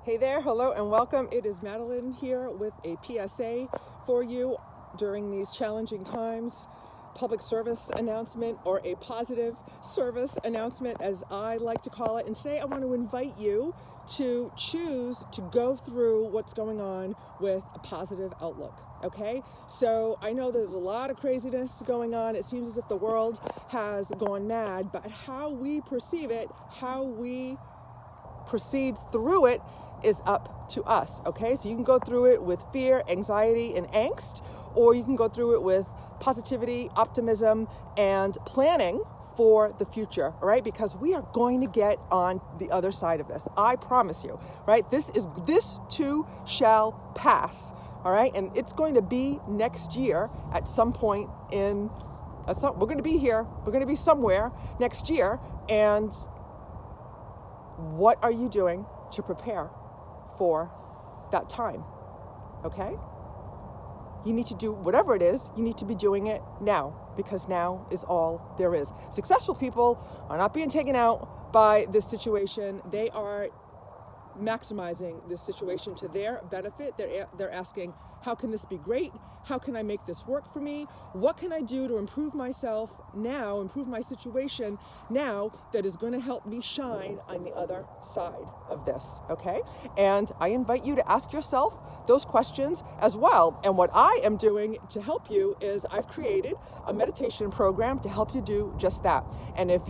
Hey there, hello and welcome. It is Madeline here with a PSA for you during these challenging times. Public service announcement, or a positive service announcement as I like to call it. And today I want to invite you to choose to go through what's going on with a positive outlook. Okay, so I know there's a lot of craziness going on. It seems as if the world has gone mad, but how we perceive it, how we proceed through it is up to us, okay? So you can go through it with fear, anxiety, and angst, or you can go through it with positivity, optimism, and planning for the future, all right? Because we are going to get on the other side of this. I promise you, right? This too shall pass, all right? And it's going to be next year at some point we're going to be here. We're going to be somewhere next year. And what are you doing to prepare for that time? Okay? You need to do whatever it is, you need to be doing it now, because now is all there is. Successful people are not being taken out by this situation. They are maximizing this situation to their benefit. They're asking, how can this be great? How can I make this work for me? What can I do to improve myself now, improve my situation now that is going to help me shine on the other side of this, okay? And I invite you to ask yourself those questions as well. And what I am doing to help you is I've created a meditation program to help you do just that. And if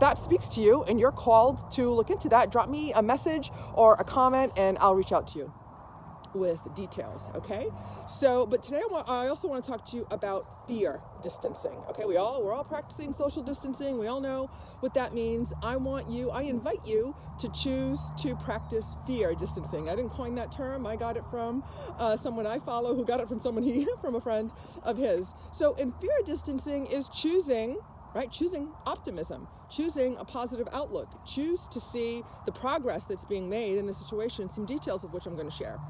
that speaks to you and you're called to look into that, drop me a message or a comment and I'll reach out to you with details, okay? So, but today I also want to talk to you about fear distancing, okay? We're all practicing social distancing. We all know what that means. I invite you to choose to practice fear distancing. I didn't coin that term. I got it from someone I follow who got it from from a friend of his. So, in fear distancing is choosing optimism, choosing a positive outlook, choose to see the progress that's being made in the situation, some details of which I'm going to share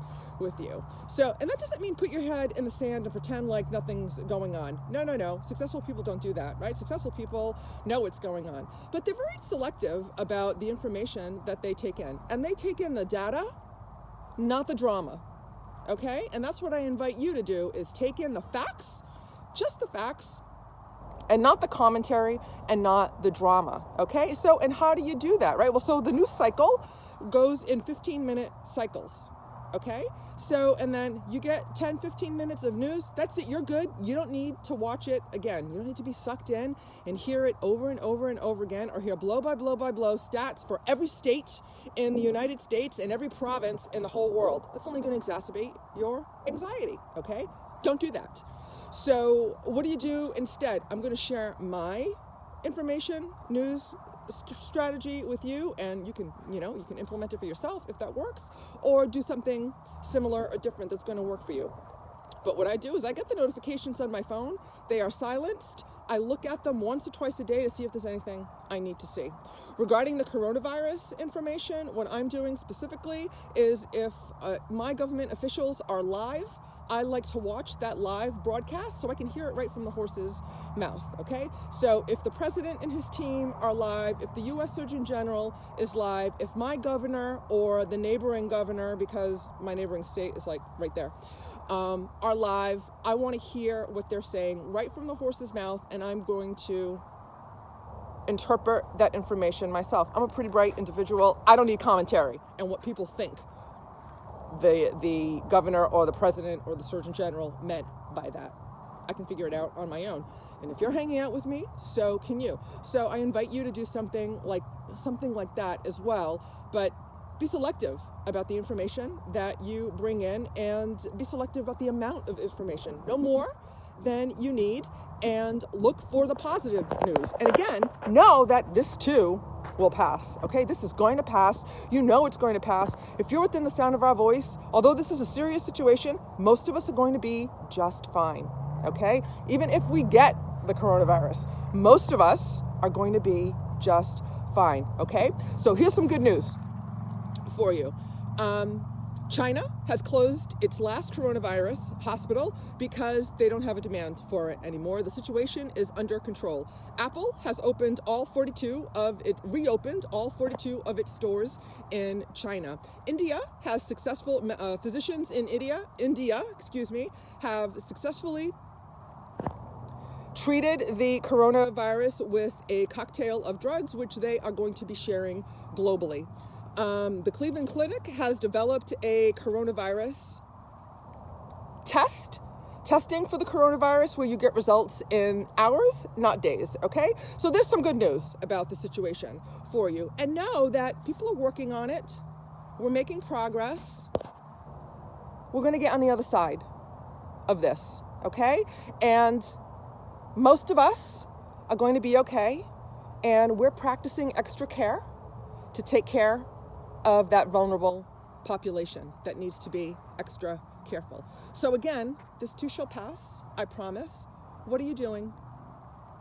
with you. So, and that doesn't mean put your head in the sand and pretend like nothing's going on. No. Successful people don't do that, right? Successful people know what's going on, but they're very selective about the information that they take in. And they take in the data, not the drama, okay? And that's what I invite you to do, is take in the facts, just the facts, and not the commentary and not the drama, okay? So, and how do you do that, right? Well, so the news cycle goes in 15-minute cycles, okay? So, and then you get 10, 15 minutes of news. That's it. You're good. You don't need to watch it again. You don't need to be sucked in and hear it over and over and over again, or hear blow by blow by blow stats for every state in the United States and every province in the whole world. That's only going to exacerbate your anxiety, okay? Don't do that. So what do you do instead? I'm going to share my information, news strategy with you, and you can implement it for yourself if that works, or do something similar or different that's going to work for you. But what I do is I get the notifications on my phone. They are silenced. I look at them once or twice a day to see if there's anything I need to see. Regarding the coronavirus information, what I'm doing specifically is if my government officials are live, I like to watch that live broadcast so I can hear it right from the horse's mouth, okay? So if the president and his team are live, if the U.S. Surgeon General is live, if my governor or the neighboring governor, because my neighboring state is like right there, are live, I want to hear what they're saying right from the horse's mouth, and I'm going to interpret that information myself. I'm a pretty bright individual. I don't need commentary and what people think the governor or the president or the Surgeon General meant by that. I can figure it out on my own. And if you're hanging out with me, so can you. So I invite you to do something like that as well, but be selective about the information that you bring in, and be selective about the amount of information. No more than you need, and look for the positive news. And again, know that this too will pass, okay? This is going to pass. You know it's going to pass. If you're within the sound of our voice, although this is a serious situation, most of us are going to be just fine, okay? Even if we get the coronavirus, most of us are going to be just fine, okay? So here's some good news for you. China has closed its last coronavirus hospital because they don't have a demand for it anymore. The situation is under control. Apple has reopened all 42 of its stores in China. India has physicians in India, have successfully treated the coronavirus with a cocktail of drugs, which they are going to be sharing globally. The Cleveland Clinic has developed a coronavirus testing for the coronavirus where you get results in hours, not days, okay? So there's some good news about the situation for you. And know that people are working on it. We're making progress. We're going to get on the other side of this, okay? And most of us are going to be okay. And we're practicing extra care to take care of that vulnerable population that needs to be extra careful. So again, this too shall pass, I promise. What are you doing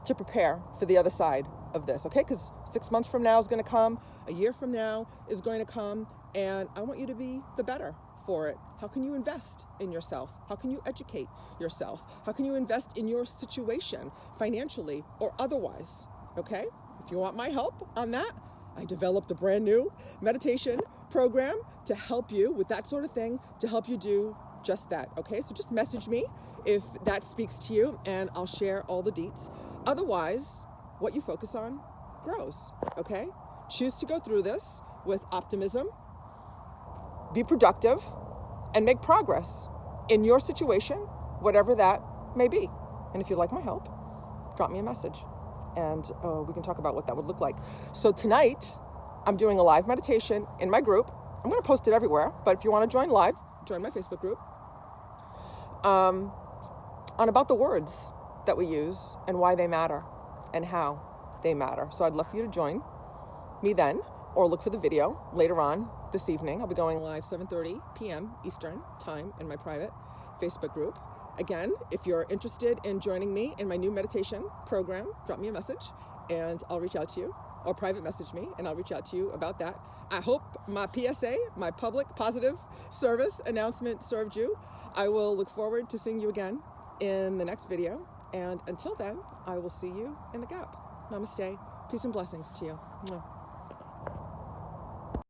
to prepare for the other side of this, okay? Because 6 months from now is going to come, a year from now is going to come, and I want you to be the better for it. How can you invest in yourself? How can you educate yourself? How can you invest in your situation financially or otherwise, okay? If you want my help on that, I developed a brand new meditation program to help you with that sort of thing, to help you do just that, okay? So just message me if that speaks to you, and I'll share all the deets. Otherwise, what you focus on grows, okay? Choose to go through this with optimism, be productive, and make progress in your situation, whatever that may be. And if you'd like my help, drop me a message, and we can talk about what that would look like. So tonight, I'm doing a live meditation in my group. I'm going to post it everywhere, but if you want to join live, join my Facebook group, on about the words that we use and why they matter and how they matter. So I'd love for you to join me then, or look for the video later on this evening. I'll be going live 7:30 p.m. Eastern time in my private Facebook group. Again, if you're interested in joining me in my new meditation program, drop me a message and I'll reach out to you, or private message me and I'll reach out to you about that. I hope my PSA, my public positive service announcement, served you. I will look forward to seeing you again in the next video. And until then, I will see you in the gap. Namaste. Peace and blessings to you. Mwah.